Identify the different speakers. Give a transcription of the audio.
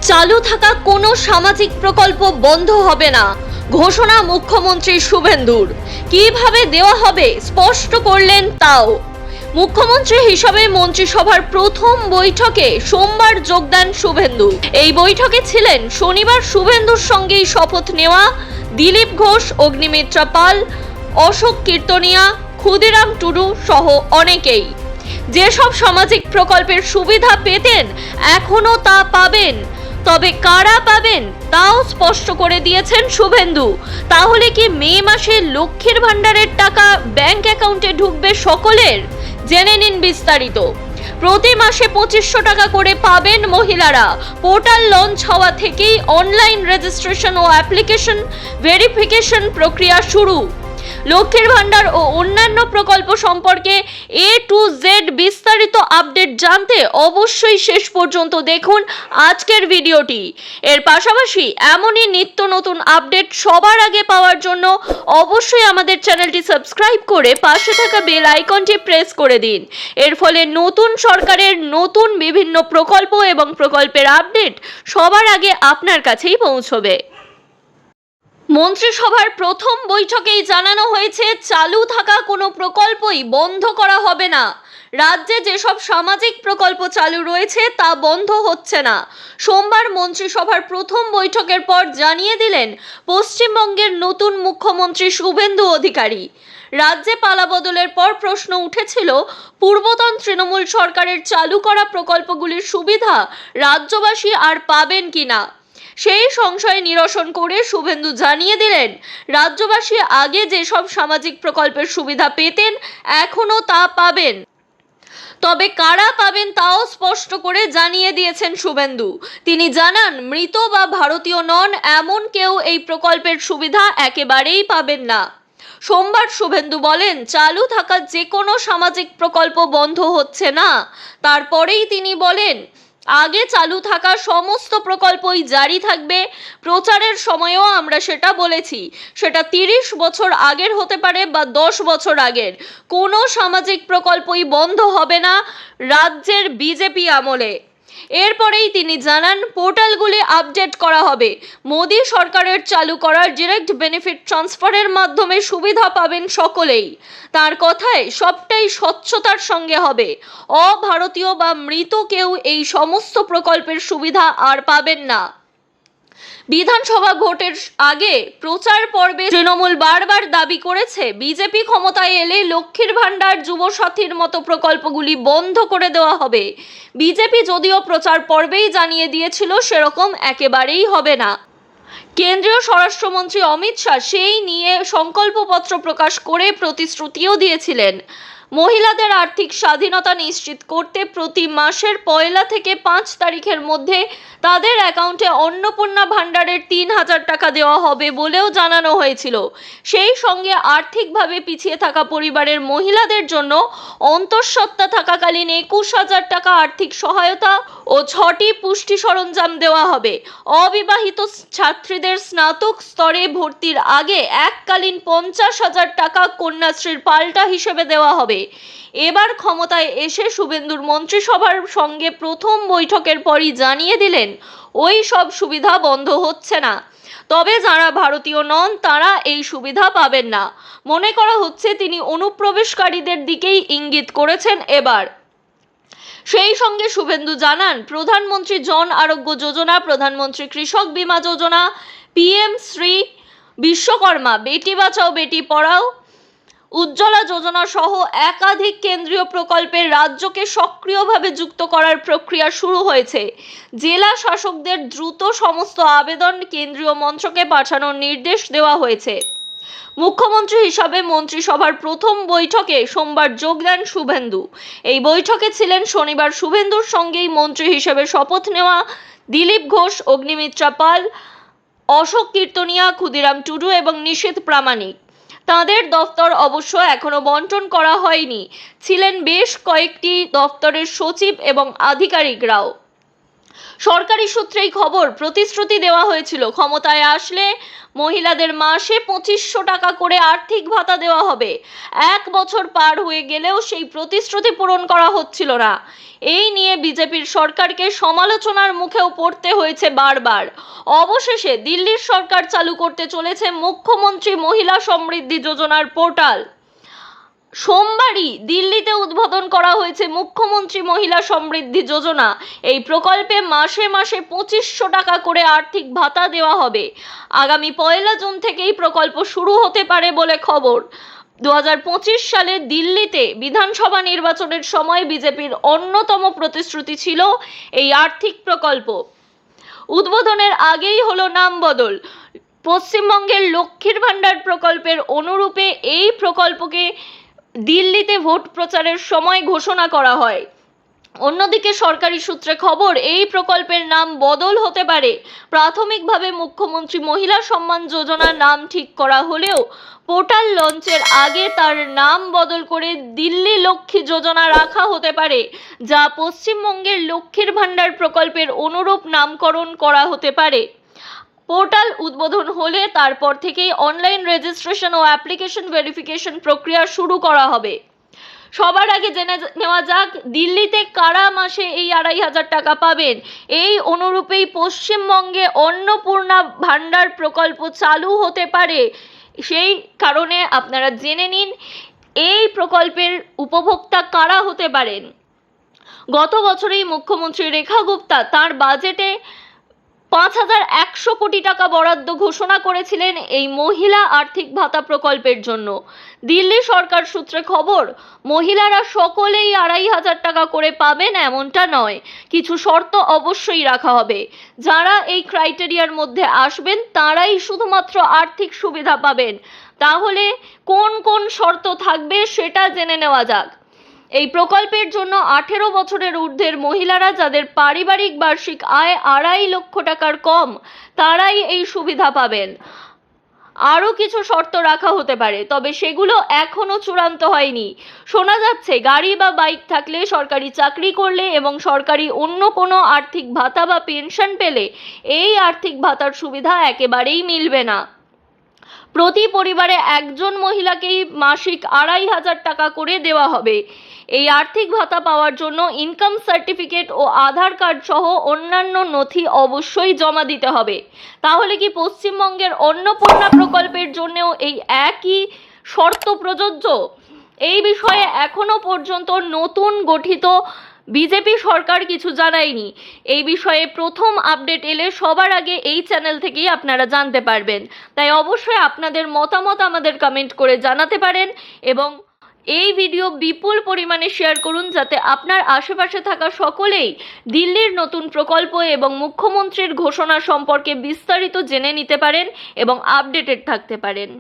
Speaker 1: চালু থাকা কোনো সামাজিক প্রকল্প বন্ধ হবে না, ঘোষণা মুখ্যমন্ত্রী শুভেন্দুর। কিভাবে দেওয়া হবে স্পষ্ট করলেন তাও। মুখ্যমন্ত্রী হিসাবে মন্ত্রিসভার প্রথম বৈঠকে সোমবার যোগ দেন শুভেন্দু। এই বৈঠকে ছিলেন শনিবার শুভেন্দুর সঙ্গেই শপথ নেওয়া দিলীপ ঘোষ, অগ্নিমিত্রা পাল, অশোক কীর্তনিয়া, ক্ষুদিরাম টুডু সহ অনেকেই। যেসব সামাজিক প্রকল্পের সুবিধা পেতেন এখনো তা পাবেন, তবে কারা পাবেন তাও স্পষ্ট করে দিয়েছেন শুভেন্দু। তাহলে কি মে মাসে লক্ষ্মীর ভান্ডারের টাকা ব্যাংক অ্যাকাউন্টে ঢুকবে সকলের? জেনে নিন বিস্তারিত। প্রতি মাসে 2500 টাকা করে পাবেন মহিলারা। পোর্টাল লঞ্চ হওয়া থেকেই অনলাইন রেজিস্ট্রেশন ও অ্যাপ্লিকেশন ভেরিফিকেশন প্রক্রিয়া শুরু। লক্ষ্মীর ভান্ডার ও অন্যান্য প্রকল্প সম্পর্কে A to Z বিস্তারিত আপডেট জানতে অবশ্যই শেষ পর্যন্ত দেখুন আজকের ভিডিওটি। এর পাশাপাশি এমনই নিত্য নতুন আপডেট সবার আগে পাওয়ার জন্য অবশ্যই আমাদের চ্যানেলটি সাবস্ক্রাইব করে পাশে থাকা বেল আইকনটি প্রেস করে দিন। এর ফলে নতুন সরকারের নতুন বিভিন্ন প্রকল্প এবং প্রকল্পের আপডেট সবার আগে আপনার কাছেই পৌঁছবে। মন্ত্রিসভার প্রথম বৈঠকেই জানানো হয়েছে চালু থাকা কোনো প্রকল্পই বন্ধ করা হবে না। রাজ্যে যেসব সামাজিক প্রকল্প চালু রয়েছে তা বন্ধ হচ্ছে না। সোমবার মন্ত্রিসভার প্রথম বৈঠকের পর জানিয়ে দিলেন পশ্চিমবঙ্গের নতুন মুখ্যমন্ত্রী শুভেন্দু অধিকারী। রাজ্যে পালাবদলের পর প্রশ্ন উঠেছিল পূর্বতন তৃণমূল সরকারের চালু করা প্রকল্পগুলির সুবিধা রাজ্যবাসী আর পাবেন কিনা। সেই সংশয় নিরসন করে শুভেন্দু জানিয়ে দিলেন রাজ্যবাসী আগে যেসব সামাজিক প্রকল্পের সুবিধা পেতেন এখনো তা পাবেন, তবে কারা পাবেন তাও স্পষ্ট করে জানিয়ে দিয়েছেন শুভেন্দু। তিনি জানান মৃত বা ভারতীয় নন এমন কেউ এই প্রকল্পের সুবিধা একেবারেই পাবেন না। সোমবার শুভেন্দু বলেন চালু থাকা যে কোনো সামাজিক প্রকল্প বন্ধ হচ্ছে না। তারপরেই তিনি বলেন আগে চালু থাকা সমস্ত প্রকল্পই জারি থাকবে। প্রচারের সময়ও আমরা সেটা বলেছি, সেটা 30 বছর আগের হতে পারে বা 10 বছর আগের। কোনো সামাজিক প্রকল্পই বন্ধ হবে না রাজ্যের বিজেপি আমলে। এরপরেই তিনি জানান পোর্টালগুলি আপডেট করা হবে। মোদী সরকারের চালু করা ডিরেক্ট বেনিফিট ট্রান্সফারের মাধ্যমে সুবিধা পাবেন সকলেই। তার কথায় সবটাই স্বচ্ছতার সঙ্গে হবে। অভারতীয় বা মৃত কেউ এই সমস্ত প্রকল্পের সুবিধা আর পাবেন না। বিধানসভা ভোটের আগে প্রচার পর্বে তৃণমূল বারবার দাবি করেছে বিজেপি ক্ষমতায় এলে লক্ষ্মীর ভান্ডার, যুবসাথীর মতো প্রকল্পগুলি বন্ধ করে দেওয়া হবে। বিজেপি যদিও প্রচার পর্বেই জানিয়ে দিয়েছিল সেরকম একেবারেই হবে না। কেন্দ্রীয় স্বরাষ্ট্রমন্ত্রী অমিত শাহ সেই নিয়ে সংকল্পপত্র প্রকাশ করে প্রতিশ্রুতিও দিয়েছিলেন। মহিলাদের আর্থিক স্বাধীনতা নিশ্চিত করতে প্রতি মাসের 1 থেকে 5 তারিখের মধ্যে তাদের অ্যাকাউন্টে অন্নপূর্ণা ভান্ডারের 3000 টাকা দেওয়া হবে বলেও জানানো হয়েছিল। সেই সঙ্গে আর্থিকভাবে পিছিয়ে থাকা পরিবারের মহিলাদের জন্য অন্তঃসত্ত্বা থাকাকালীন 21,000 টাকা আর্থিক সহায়তা ও 6টি পুষ্টি সরঞ্জাম দেওয়া হবে। অবিবাহিত ছাত্রীদের স্নাতক স্তরে ভর্তির আগে এককালীন 50,000 টাকা কন্যাশ্রীর পাল্টা হিসেবে দেওয়া হবে। এবার ক্ষমতায় এসে শুভেন্দুর মন্ত্রিসভার সঙ্গে প্রথম বৈঠকের পরই জানিয়ে দিলেন ওই সব সুবিধা বন্ধ হচ্ছে না, তবে যারা ভারতীয় নন তারা এই সুবিধা পাবেন না। মনে করা হচ্ছে তিনি অনুপ্রবেশকারীদের দিকেই ইঙ্গিত করেছেন এবার। সেই সঙ্গে শুভেন্দু জানান প্রধানমন্ত্রী জন আরোগ্য যোজনা, প্রধানমন্ত্রী কৃষক বীমা যোজনা, PM শ্রী বিশ্বকর্মা, বেটি বাঁচাও বেটি পড়াও, উজ্জ্বলা যোজনা সহ একাধিক কেন্দ্রীয় প্রকল্পে রাজ্যকে সক্রিয়ভাবে যুক্ত করার প্রক্রিয়া শুরু হয়েছে। জেলা শাসকদের দ্রুত সমস্ত আবেদন কেন্দ্রীয় মন্ত্রকে পাঠানোর নির্দেশ দেওয়া হয়েছে। মুখ্যমন্ত্রী হিসাবে মন্ত্রিসভার প্রথম বৈঠকে সোমবার যোগ দেন শুভেন্দু। এই বৈঠকে ছিলেন শনিবার শুভেন্দুর সঙ্গেই মন্ত্রী হিসেবে শপথ নেওয়া দিলীপ ঘোষ, অগ্নিমিত্রা পাল, অশোক কীর্তনিয়া, ক্ষুদিরাম টুডু এবং নিশীথ প্রামাণিক। তাদের দফতর অবশ্য এখনো বন্টন করা হয়নি। ছিলেন বেশ কয়েকটি দফতরের সচিব এবং আধিকারিকরাও। সরকারি সূত্রেই খবর, প্রতিশ্রুতি দেওয়া হয়েছিল ক্ষমতায় আসলে মহিলাদের মাসে 2500 টাকা করে আর্থিক ভাতা দেওয়া হবে। 1 বছর পার হয়ে গেলেও সেই প্রতিশ্রুতি পূরণ করা হচ্ছিল না। এই নিয়ে বিজেপির সরকারকে সমালোচনার মুখেও পড়তে হয়েছে বারবার। অবশেষে দিল্লির সরকার চালু করতে চলেছে মুখ্যমন্ত্রী মহিলা সমৃদ্ধি যোজনার পোর্টাল। সোমবারই দিল্লিতে উদ্বোধন করা হয়েছে মুখ্যমন্ত্রী মহিলা সমৃদ্ধি যোজনা। এই প্রকল্পে মাসে মাসে 2500 টাকা করে আর্থিক ভাতা দেওয়া হবে। আগামী 1 জুন থেকেই প্রকল্প শুরু হতে পারে বলে খবর। 2025 সালে দিল্লিতে বিধানসভা নির্বাচনের সময় বিজেপির অন্যতম প্রতিশ্রুতি ছিল এই আর্থিক প্রকল্প। উদ্বোধনের আগেই হলো নাম বদল। পশ্চিমবঙ্গের লক্ষ্মীর ভাণ্ডার প্রকল্পের অনুরূপে এই প্রকল্পকে দিল্লিতে ভোট প্রচারের সময় ঘোষণা করা হয়। অন্যদিকে সরকারি সূত্রে খবর, এই প্রকল্পের নাম বদল হতে পারে। প্রাথমিকভাবে মুখ্যমন্ত্রী মহিলা সম্মান যোজনার নাম ঠিক করা হলেও পোর্টাল লঞ্চের আগে তার নাম বদল করে দিল্লি লক্ষ্মী যোজনা রাখা হতে পারে, যা পশ্চিমবঙ্গের লক্ষ্মীর ভাণ্ডার প্রকল্পের অনুরূপ নামকরণ করা হতে পারে। পোর্টাল উদ্বোধন হলে তারপর থেকেই অনলাইন রেজিস্ট্রেশন ও অ্যাপ্লিকেশন ভেরিফিকেশন প্রক্রিয়া শুরু করা হবে। সবার আগে জেনে নেওয়া যাক, দিল্লিতে কারা মাসে এই 2500 টাকা পাবেন। এই অনুরূপেই পশ্চিমবঙ্গে অন্নপূর্ণা ভাণ্ডার প্রকল্প চালু হতে পারে। সেই কারণে আপনারা জেনে নিন এই প্রকল্পের উপভোক্তা কারা হতে পারেন। গত বছরেই মুখ্যমন্ত্রী রেখা গুপ্তা তাঁর বাজেটে 5100 কোটি টাকা বরাদ্দ ঘোষণা করেছিলেন এই মহিলা আর্থিক ভাতা প্রকল্পের জন্য। দিল্লি সরকার সূত্রে খবর, মহিলারা সকলেই 2500 টাকা করে পাবেন এমনটা নয়, কিছু শর্ত অবশ্যই রাখা হবে। যারা এই ক্রাইটেরিয়ার মধ্যে আসবেন তারাই শুধুমাত্র আর্থিক সুবিধা পাবেন। তাহলে কোন কোন শর্ত থাকবে সেটা জেনে নেওয়া যাক। এই প্রকল্পের জন্য 18 বছরের ঊর্ধ্বের মহিলারা যাদের পারিবারিক বার্ষিক আয় 2.5 লক্ষ টাকার কম, তারাই এই সুবিধা পাবেন। আরও কিছু শর্ত রাখা হতে পারে, তবে সেগুলো এখনো চূড়ান্ত হয়নি। শোনা যাচ্ছে গাড়ি বা বাইক থাকলে, সরকারি চাকরি করলে এবং সরকারি অন্য কোনো আর্থিক ভাতা বা পেনশন পেলে এই আর্থিক ভাতার সুবিধা একেবারেই মিলবে না। প্রতি পরিবারে একজন মহিলাকেই মাসিক 2500 টাকা করে দেওয়া হবে। এই আর্থিক ভাতা পাওয়ার জন্য ইনকাম সার্টিফিকেট ও আধার কার্ড সহ অন্যান্য নথি অবশ্যই জমা দিতে হবে। তাহলে কি পশ্চিমবঙ্গের অন্নপূর্ণা প্রকল্পের জন্যও এই একই শর্ত প্রযোজ্য? এই বিষয়ে এখনো পর্যন্ত নতুন গঠিত বিজেপি সরকার কিছু জানায়নি। এই বিষয়ে প্রথম আপডেট এলে সবার আগে এই চ্যানেল থেকেই আপনারা জানতে পারবেন। তাই অবশ্যই আপনাদের মতামত আমাদের কমেন্ট করে জানাতে পারেন এবং এই ভিডিও বিপুল পরিমাণে শেয়ার করুন, যাতে আপনার আশেপাশে থাকা সকলেই দিল্লির নতুন প্রকল্প এবং মুখ্যমন্ত্রীর ঘোষণা সম্পর্কে বিস্তারিত জেনে নিতে পারেন এবং আপডেটেড থাকতে পারেন।